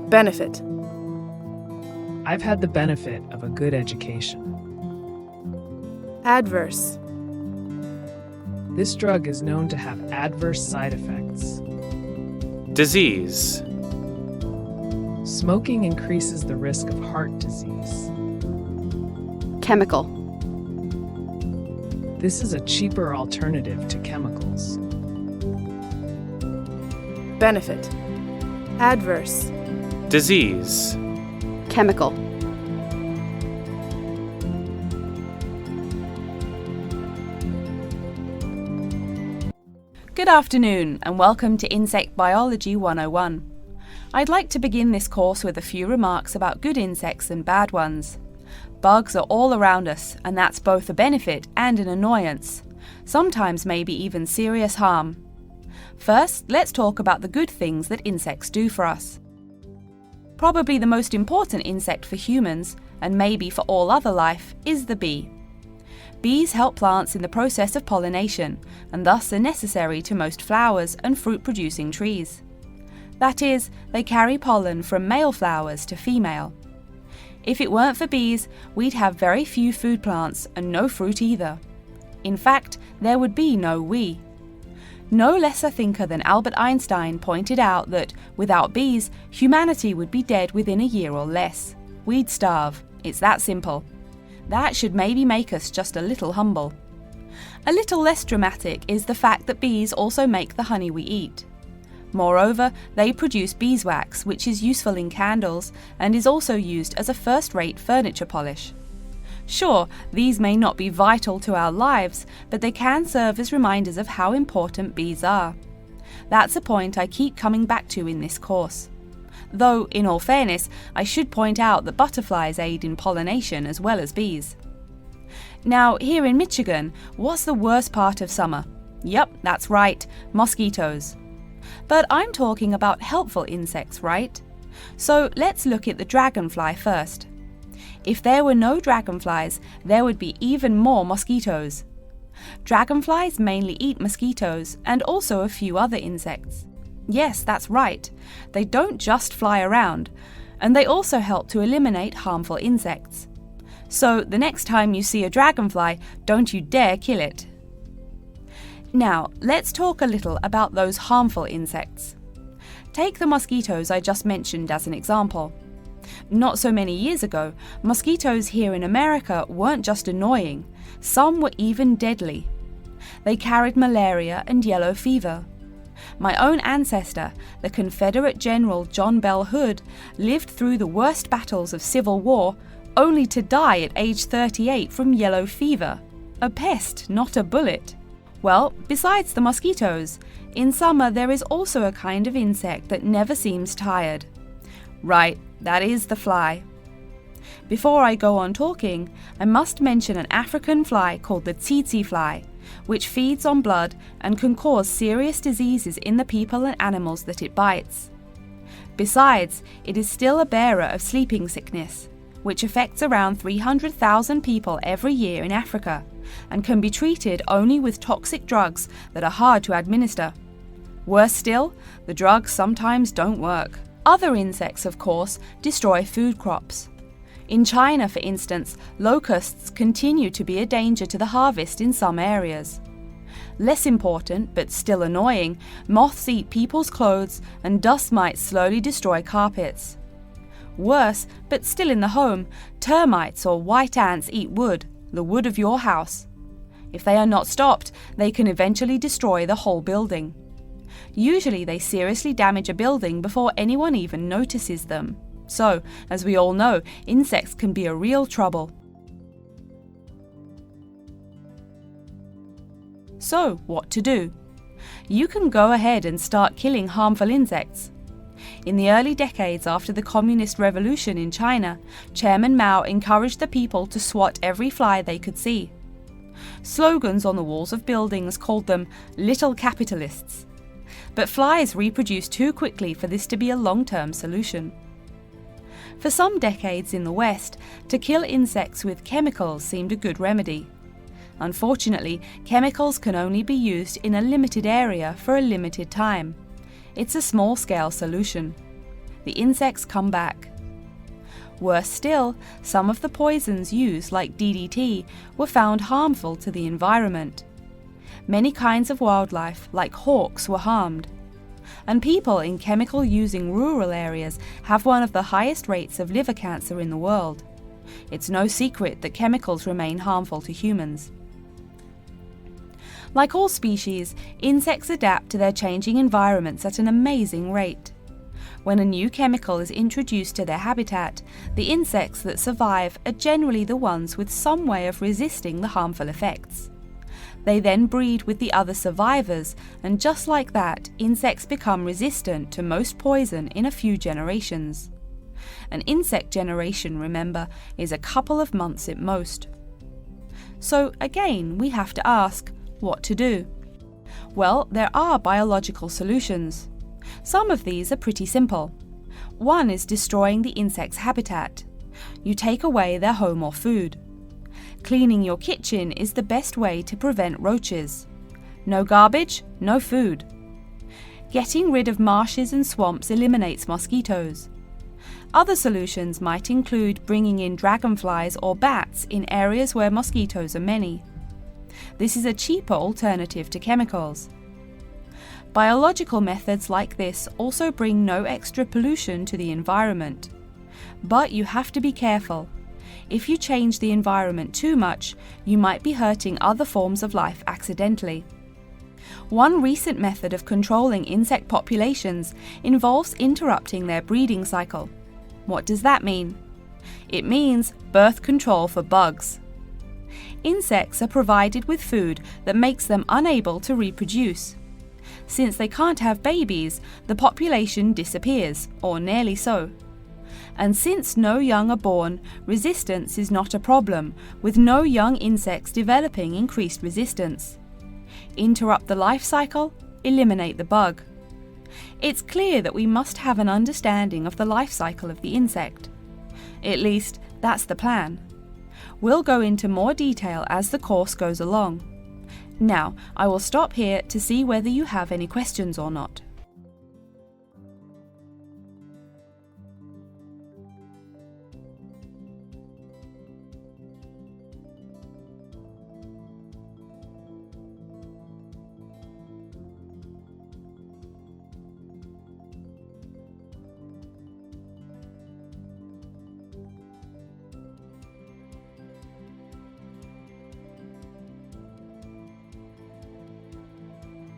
Benefit. I've had the benefit of a good education. Adverse. This drug is known to have adverse side effects. Disease. Smoking increases the risk of heart disease. Chemical. This is a cheaper alternative to chemicals. Benefit. Adverse. Disease. Chemical. Good afternoon and welcome to Insect Biology 101. I'd like to begin this course with a few remarks about good insects and bad ones. Bugs are all around us, and that's both a benefit and an annoyance, sometimes maybe even serious harm. First, let's talk about the good things that insects do for us. Probably the most important insect for humans, and maybe for all other life, is the bee. Bees help plants in the process of pollination, and thus are necessary to most flowers and fruit-producing trees. That is, they carry pollen from male flowers to female. If it weren't for bees, we'd have very few food plants and no fruit either. In fact, there would be no we. No less a thinker than Albert Einstein pointed out that, without bees, humanity would be dead within a year or less. We'd starve. It's that simple. That should maybe make us just a little humble. A little less dramatic is the fact that bees also make the honey we eat. Moreover, they produce beeswax, which is useful in candles and is also used as a first-rate furniture polish. Sure, these may not be vital to our lives, but they can serve as reminders of how important bees are. That's a point I keep coming back to in this course. Though, in all fairness, I should point out that butterflies aid in pollination as well as bees. Now, here in Michigan, what's the worst part of summer? Yep, that's right, mosquitoes. But I'm talking about helpful insects, right? So let's look at the dragonfly first. If there were no dragonflies, there would be even more mosquitoes. Dragonflies mainly eat mosquitoes and also a few other insects. Yes, that's right. They don't just fly around, and they also help to eliminate harmful insects. So the next time you see a dragonfly, don't you dare kill it. Now, let's talk a little about those harmful insects. Take the mosquitoes I just mentioned as an example. Not so many years ago, mosquitoes here in America weren't just annoying, some were even deadly. They carried malaria and yellow fever. My own ancestor, the Confederate General John Bell Hood, lived through the worst battles of Civil War, only to die at age 38 from yellow fever. A pest, not a bullet. Well, besides the mosquitoes, in summer there is also a kind of insect that never seems tired. Right, that is the fly. Before I go on talking, I must mention an African fly called the tsetse fly, which feeds on blood and can cause serious diseases in the people and animals that it bites. Besides, it is still a bearer of sleeping sickness, which affects around 300,000 people every year in Africa, and can be treated only with toxic drugs that are hard to administer. Worse still, the drugs sometimes don't work. Other insects, of course, destroy food crops. In China, for instance, locusts continue to be a danger to the harvest in some areas. Less important, but still annoying, moths eat people's clothes and dust mites slowly destroy carpets. Worse, but still in the home, termites or white ants eat wood, the wood of your house. If they are not stopped, they can eventually destroy the whole building. Usually they seriously damage a building before anyone even notices them. So, as we all know, insects can be a real trouble. So, what to do? You can go ahead and start killing harmful insects. In the early decades after the Communist Revolution in China, Chairman Mao encouraged the people to swat every fly they could see. Slogans on the walls of buildings called them "little capitalists." But flies reproduce too quickly for this to be a long-term solution. For some decades in the West, to kill insects with chemicals seemed a good remedy. Unfortunately, chemicals can only be used in a limited area for a limited time. It's a small-scale solution. the insects come back. Worse still, some of the poisons used, like DDT, were found harmful to the environment. Many kinds of wildlife, like hawks, were harmed. And people in chemical-using rural areas have one of the highest rates of liver cancer in the world. It's no secret that chemicals remain harmful to humans. Like all species, insects adapt to their changing environments at an amazing rate. When a new chemical is introduced to their habitat, the insects that survive are generally the ones with some way of resisting the harmful effects. They then breed with the other survivors, and just like that, insects become resistant to most poison in a few generations. An insect generation, remember, is a couple of months at most. So again, we have to ask, what to do? Well, there are biological solutions. Some of these are pretty simple. One is destroying the insect's habitat. You take away their home or food. Cleaning your kitchen is the best way to prevent roaches. No garbage, no food. Getting rid of marshes and swamps eliminates mosquitoes. Other solutions might include bringing in dragonflies or bats in areas where mosquitoes are many. This is a cheaper alternative to chemicals. Biological methods like this also bring no extra pollution to the environment. But you have to be careful. If you change the environment too much, you might be hurting other forms of life accidentally. One recent method of controlling insect populations involves interrupting their breeding cycle. What does that mean? It means birth control for bugs. Insects are provided with food that makes them unable to reproduce. Since they can't have babies, the population disappears, or nearly so. And since no young are born, resistance is not a problem, with no young insects developing increased resistance. Interrupt the life cycle, eliminate the bug. It's clear that we must have an understanding of the life cycle of the insect. At least, that's the plan. We'll go into more detail as the course goes along. Now, I will stop here to see whether you have any questions or not.